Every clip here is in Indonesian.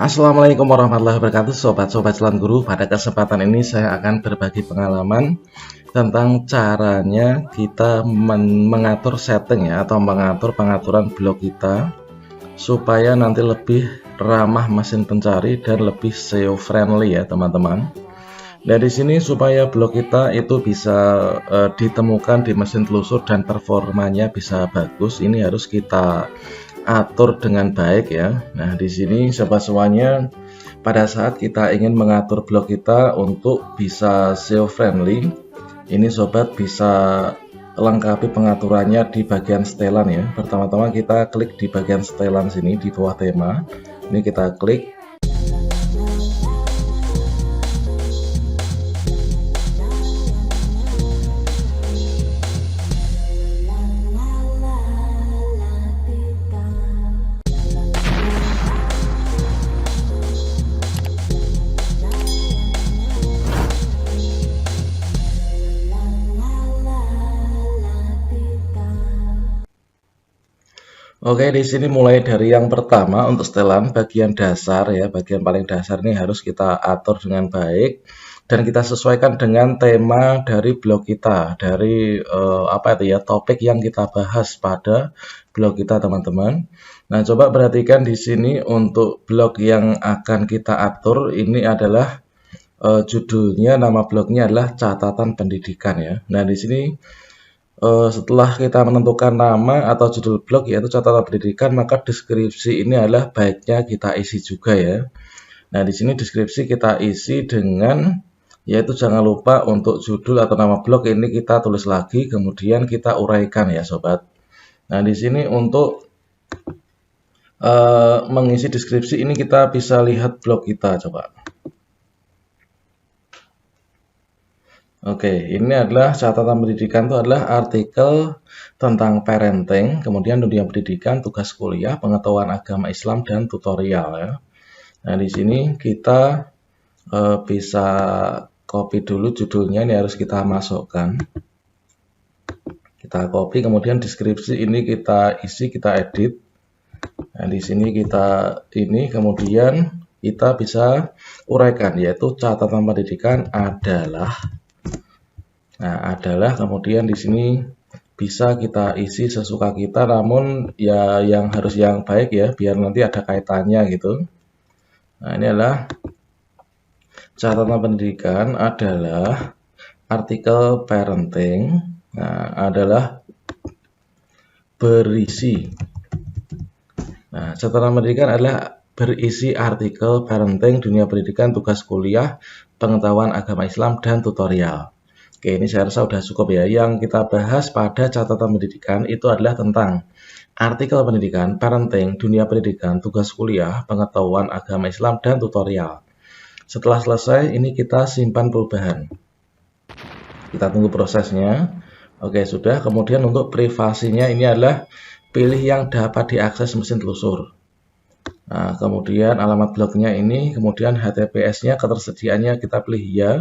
Assalamualaikum warahmatullahi wabarakatuh, sobat-sobat Calon Guru. Pada kesempatan ini saya akan berbagi pengalaman tentang caranya kita mengatur setting ya, atau mengatur pengaturan blog kita supaya nanti lebih ramah mesin pencari dan lebih SEO friendly ya teman-teman. Nah, di sini supaya blog kita itu bisa ditemukan di mesin telusur dan performanya bisa bagus, ini harus kita atur dengan baik ya. Nah, di sini sobat semuanya, pada saat kita ingin mengatur blog kita untuk bisa SEO friendly, ini sobat bisa lengkapi pengaturannya di bagian setelan ya. Pertama-tama kita klik di bagian setelan sini di bawah tema. Ini kita klik. Oke, di sini mulai dari yang pertama untuk setelan bagian dasar ya, bagian paling dasar ini harus kita atur dengan baik dan kita sesuaikan dengan tema dari blog kita, dari apa itu ya, topik yang kita bahas pada blog kita teman-teman. Nah, coba perhatikan di sini untuk blog yang akan kita atur ini adalah judulnya, nama blognya adalah catatan pendidikan ya. Nah, di sini setelah kita menentukan nama atau judul blog yaitu catatan pendidikan, maka deskripsi ini adalah baiknya kita isi juga ya. Nah, di sini deskripsi kita isi dengan yaitu jangan lupa untuk judul atau nama blog ini kita tulis lagi, kemudian kita uraikan ya sobat. Nah, di sini untuk mengisi deskripsi ini kita bisa lihat blog kita coba. Oke, ini adalah catatan pendidikan, itu adalah artikel tentang parenting, kemudian dunia pendidikan, tugas kuliah, pengetahuan agama Islam, dan tutorial ya. Nah, di sini kita bisa copy dulu judulnya, ini harus kita masukkan. Kita copy, kemudian deskripsi ini kita isi, kita edit. Nah, di sini kita kemudian kita bisa uraikan, yaitu catatan pendidikan adalah. Nah, kemudian di sini bisa kita isi sesuka kita, namun ya yang harus yang baik ya, biar nanti ada kaitannya gitu. Nah, ini adalah catatan pendidikan adalah artikel parenting. Nah, adalah berisi. Nah, catatan pendidikan adalah berisi artikel parenting, dunia pendidikan, tugas kuliah, pengetahuan agama Islam, dan tutorial. Oke, ini saya rasa sudah cukup ya. Yang kita bahas pada catatan pendidikan itu adalah tentang artikel pendidikan, parenting, dunia pendidikan, tugas kuliah, pengetahuan agama Islam, dan tutorial. Setelah selesai, ini kita simpan perubahan. Kita tunggu prosesnya. Oke, sudah. Kemudian untuk privasinya ini adalah pilih yang dapat diakses mesin telusur. Nah, kemudian alamat blognya ini, kemudian HTTPS-nya, ketersediaannya kita pilih ya.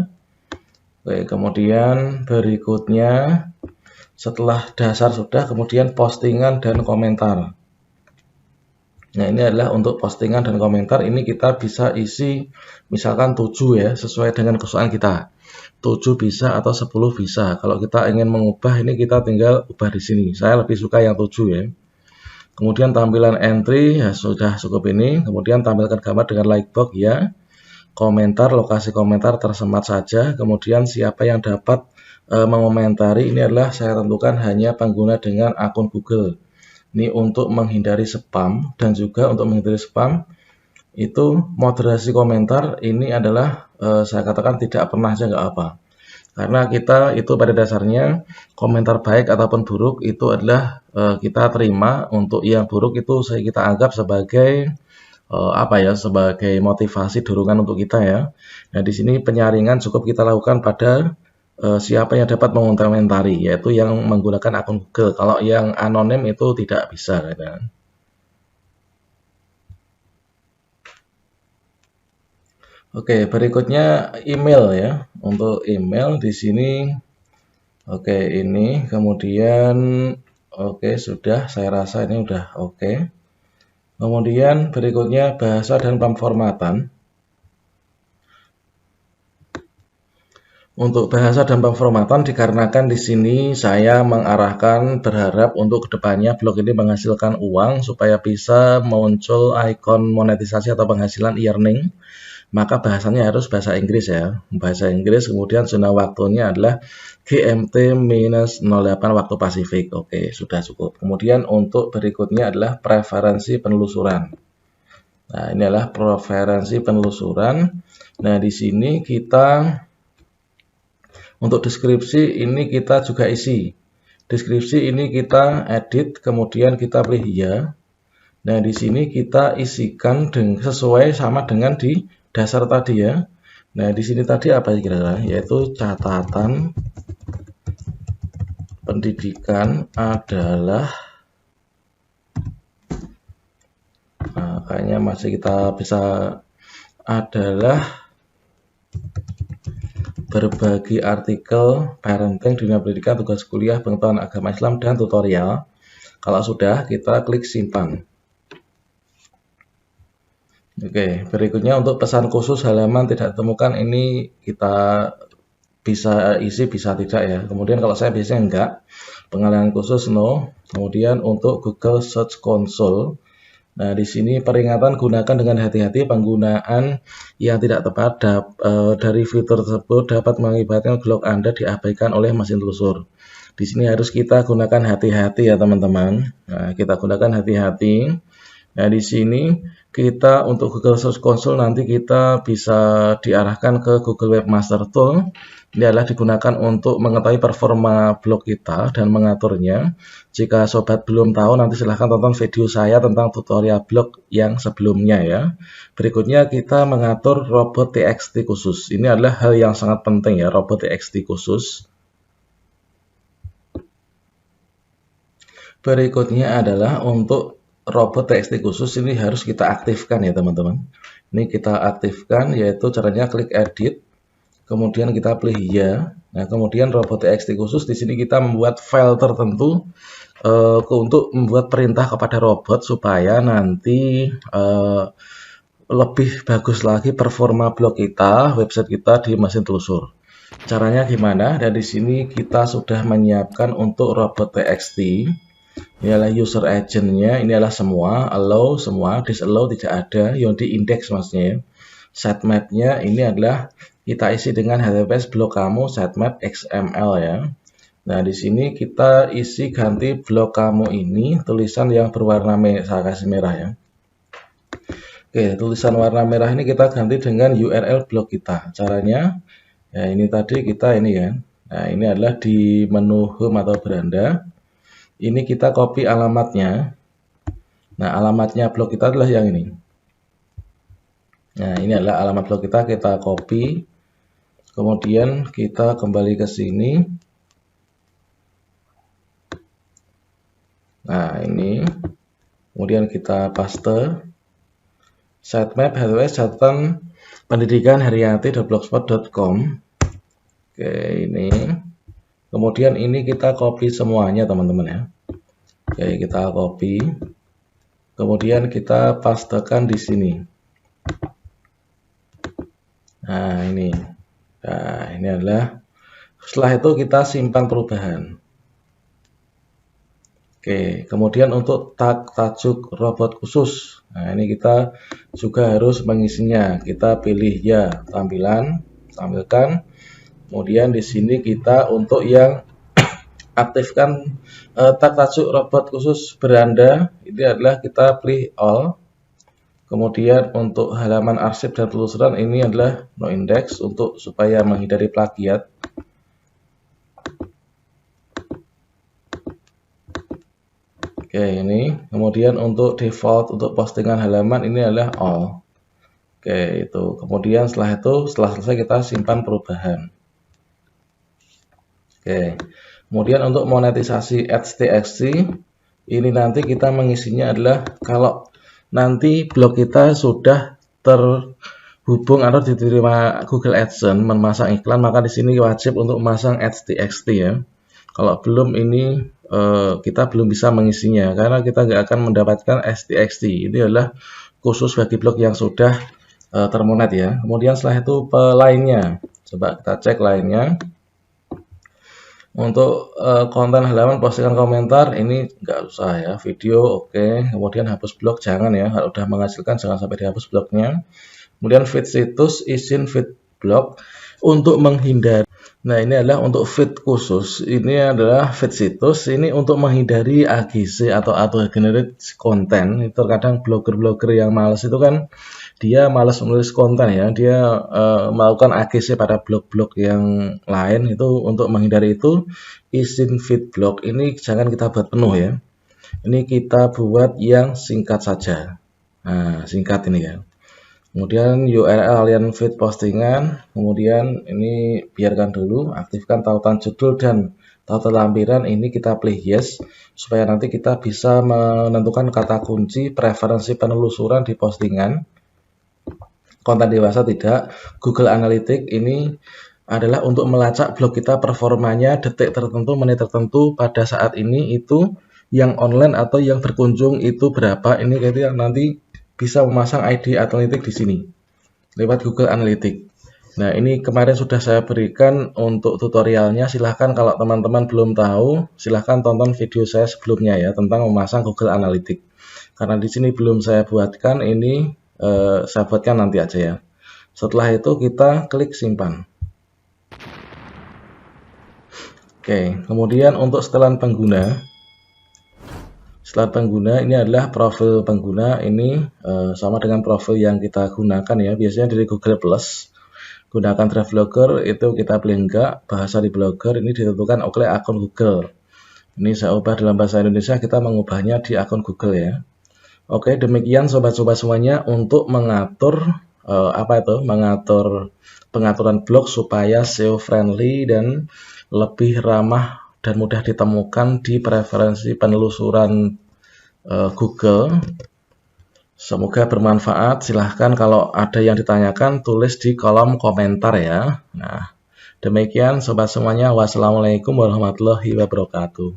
Oke, kemudian berikutnya setelah dasar sudah, kemudian postingan dan komentar. Nah, ini adalah untuk postingan dan komentar, ini kita bisa isi misalkan 7 ya, sesuai dengan kesukaan kita. 7 bisa atau 10 bisa. Kalau kita ingin mengubah ini kita tinggal ubah di sini. Saya lebih suka yang 7 ya. Kemudian tampilan entry ya sudah cukup ini. Kemudian tampilkan gambar dengan likebox ya. Komentar, lokasi komentar tersemat saja. Kemudian siapa yang dapat mengomentari ini adalah saya tentukan hanya pengguna dengan akun Google. Ini untuk menghindari spam, dan juga untuk menghindari spam itu moderasi komentar ini adalah saya katakan tidak pernah aja nggak apa. Karena kita itu pada dasarnya komentar baik ataupun buruk itu adalah kita terima. Untuk yang buruk itu kita anggap sebagai sebagai motivasi dorongan untuk kita ya. Nah, di sini penyaringan cukup kita lakukan pada siapa yang dapat mengomentari, yaitu yang menggunakan akun Google. Kalau yang anonim itu tidak bisa gitu. Oke, berikutnya email ya. Untuk email di sini oke, ini kemudian oke, sudah, saya rasa ini udah oke. Kemudian berikutnya bahasa dan pemformatan. Untuk bahasa dan pemformatan dikarenakan di sini saya mengarahkan berharap untuk kedepannya blog ini menghasilkan uang supaya bisa muncul ikon monetisasi atau penghasilan earning, maka bahasanya harus bahasa Inggris ya. Bahasa Inggris, kemudian zona waktunya adalah GMT-08 waktu Pasifik. Oke, sudah cukup. Kemudian untuk berikutnya adalah preferensi penelusuran. Nah, ini adalah preferensi penelusuran. Nah, di sini kita untuk deskripsi ini kita juga isi. Deskripsi ini kita edit, kemudian kita pilih ya. Nah, di sini kita isikan sesuai sama dengan di dasar tadi ya. Nah, di sini tadi apa kira-kira? Yaitu catatan pendidikan adalah, nah, kayaknya masih kita bisa, adalah berbagi artikel parenting, dunia pendidikan, tugas kuliah, pengetahuan agama Islam, dan tutorial. Kalau sudah, kita klik simpan. Oke, berikutnya untuk pesan khusus halaman tidak ditemukan, ini kita bisa isi, bisa tidak ya. Kemudian kalau saya biasanya enggak, pengalihan khusus no. Kemudian untuk Google Search Console, nah di sini peringatan, gunakan dengan hati-hati, penggunaan yang tidak tepat dari fitur tersebut dapat mengakibatkan blog Anda diabaikan oleh mesin telusur. Di sini harus kita gunakan hati-hati ya teman-teman. Nah, kita gunakan hati-hati. Nah, di sini kita untuk Google Search Console nanti kita bisa diarahkan ke Google Webmaster Tool. Ini adalah digunakan untuk mengetahui performa blog kita dan mengaturnya. Jika sobat belum tahu, nanti silahkan tonton video saya tentang tutorial blog yang sebelumnya ya. Berikutnya kita mengatur robot TXT khusus. Ini adalah hal yang sangat penting ya, robot TXT khusus. Berikutnya adalah untuk robot TXT khusus, ini harus kita aktifkan ya teman-teman. Ini kita aktifkan, yaitu caranya klik edit. Kemudian kita pilih ya. Nah, kemudian robot TXT khusus di sini kita membuat file tertentu untuk membuat perintah kepada robot supaya nanti lebih bagus lagi performa blog kita, website kita di mesin telusur. Caranya gimana? Dan di sini kita sudah menyiapkan untuk robot TXT. Ini adalah user agent-nya, ini adalah semua, allow semua, disallow tidak ada, yang di index maksudnya. Sitemap-nya ini adalah kita isi dengan HTTPS blog kamu sitemap XML ya. Nah, di sini kita isi ganti blog kamu ini tulisan yang berwarna merah, saya kasih merah ya. Oke, tulisan warna merah ini kita ganti dengan URL blog kita. Caranya ya ini tadi kita ini kan. Nah, ini adalah di menu home atau beranda. Ini kita copy alamatnya. Nah, alamatnya blog kita adalah yang ini. Nah, ini adalah alamat blog kita copy. Kemudian kita kembali ke sini. Nah, ini. Kemudian kita paste. Sitemap HTTPS catatan pendidikan haryati.blogspot.com. Oke, ini. Kemudian ini kita copy semuanya teman-teman ya. Oke, kita copy. Kemudian kita pastekan di sini. Nah, ini. Nah, ini adalah, setelah itu kita simpan perubahan. Oke, kemudian untuk tajuk robot khusus. Nah, ini kita juga harus mengisinya. Kita pilih ya, tampilkan. Kemudian di sini kita untuk yang aktifkan tajuk robot khusus beranda, ini adalah kita pilih all. Kemudian untuk halaman arsip dan penelusuran ini adalah no index untuk supaya menghindari plagiat. Oke, ini. Kemudian untuk default untuk postingan halaman ini adalah all. Oke, itu. Kemudian setelah selesai kita simpan perubahan. Oke. Kemudian untuk monetisasi ads TXT ini nanti kita mengisinya adalah kalau nanti blog kita sudah terhubung atau diterima Google AdSense memasang iklan, maka di sini wajib untuk memasang ads TXT ya. Kalau belum ini kita belum bisa mengisinya karena kita nggak akan mendapatkan STXT. Ini adalah khusus bagi blog yang sudah termonet ya. Kemudian setelah itu lainnya, coba kita cek lainnya. Untuk konten halaman, postingan, komentar ini nggak usah ya. Video oke. Kemudian hapus blog jangan ya, kalau udah menghasilkan jangan sampai dihapus blognya. Kemudian feed situs, izin feed blog untuk menghindari. Nah, ini adalah untuk feed khusus. Ini adalah feed situs. Ini untuk menghindari AGC atau auto generate konten. Itu terkadang blogger-blogger yang males itu kan dia malas menulis konten ya. Dia melakukan AGC pada blog-blog yang lain. Itu untuk menghindari itu izin feed blog ini jangan kita buat penuh ya. Ini kita buat yang singkat saja. Nah, singkat ini ya. Kemudian URL alien feed postingan, kemudian ini biarkan dulu, aktifkan tautan judul dan tautan lampiran, ini kita pilih yes, supaya nanti kita bisa menentukan kata kunci preferensi penelusuran di postingan. Konten dewasa tidak. Google Analytics ini adalah untuk melacak blog kita performanya detik tertentu, menit tertentu pada saat ini itu yang online atau yang berkunjung itu berapa, ini kita nanti bisa memasang ID Analytics di sini lewat Google Analytics. Nah, ini kemarin sudah saya berikan untuk tutorialnya. Silahkan kalau teman-teman belum tahu, silahkan tonton video saya sebelumnya ya tentang memasang Google Analytics. Karena di sini belum saya buatkan, ini saya buatkan nanti aja ya. Setelah itu kita klik simpan. Oke, kemudian untuk setelan pengguna. Setelah pengguna ini adalah profil pengguna, ini sama dengan profil yang kita gunakan ya, biasanya dari Google Plus. Gunakan Travelocker itu kita pilih enggak, bahasa di blogger ini ditentukan oleh akun Google. Ini saya ubah dalam bahasa Indonesia, kita mengubahnya di akun Google ya. Oke, demikian sobat-sobat semuanya untuk mengatur mengatur pengaturan blog supaya SEO friendly dan lebih ramah dan mudah ditemukan di preferensi penelusuran Google. Semoga bermanfaat. Silahkan kalau ada yang ditanyakan tulis di kolom komentar ya. Nah, demikian sobat semuanya. Wassalamualaikum warahmatullahi wabarakatuh.